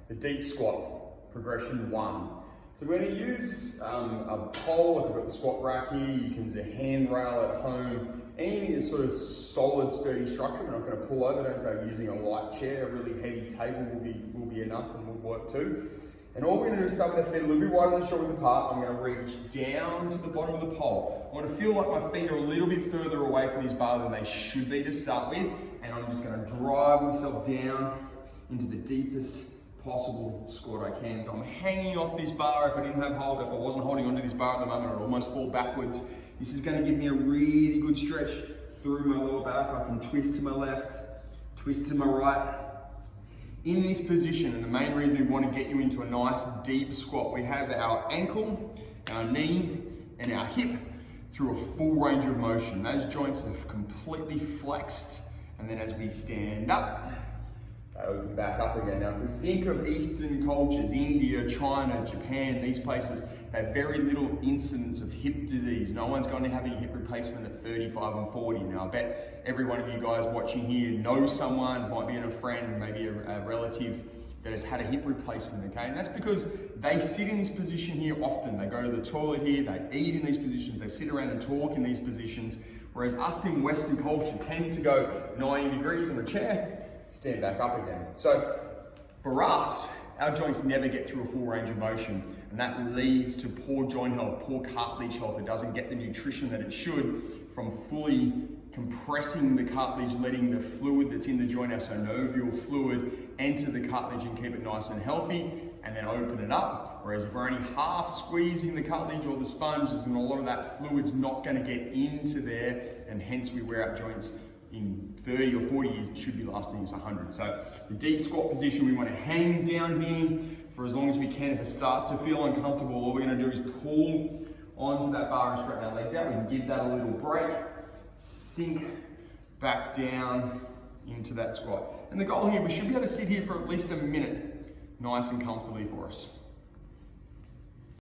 the deep squat, progression 1. So we're going to use a pole, like I've got the squat rack here, you can use a handrail at home, anything that's sort of solid, sturdy structure. We're not going to pull over, don't go using a light chair, a really heavy table will be enough and will work too. And all we're going to do is start with our feet a little bit wider than shoulders apart. I'm going to reach down to the bottom of the pole. I want to feel like my feet are a little bit further away from these bars than they should be to start with. And I'm just going to drive myself down into the deepest possible squat I can. So I'm hanging off this bar. If I didn't have hold, if I wasn't holding onto this bar at the moment, I'd almost fall backwards. This is going to give me a really good stretch through my lower back. I can twist to my left, twist to my right. In this position, and the main reason we want to get you into a nice deep squat, we have our ankle, our knee, and our hip through a full range of motion. Those joints are completely flexed, and then as we stand up, they open back up again. Now, if we think of Eastern cultures, India, China, Japan, these places, they have very little incidence of hip disease. No one's going to have a hip replacement at 35 and 40. Now, I bet every one of you guys watching here knows someone, might be a friend, maybe a relative that has had a hip replacement, okay? And that's because they sit in this position here often. They go to the toilet here, they eat in these positions, they sit around and talk in these positions, whereas us in Western culture tend to go 90 degrees on a chair, stand back up again. So for us, our joints never get through a full range of motion, and that leads to poor joint health, poor cartilage health. It doesn't get the nutrition that it should from fully compressing the cartilage, letting the fluid that's in the joint, our synovial fluid, enter the cartilage and keep it nice and healthy, and then open it up. Whereas if we're only half squeezing the cartilage or the sponge, then a lot of that fluid's not going to get into there, and hence we wear out joints in 30 or 40 years. It should be lasting us 100. So the deep squat position, we want to hang down here for as long as we can. If it starts to feel uncomfortable, all we're going to do is pull onto that bar and straighten our legs out. We can give that a little break, sink back down into that squat. And the goal here, we should be able to sit here for at least a minute, nice and comfortably for us.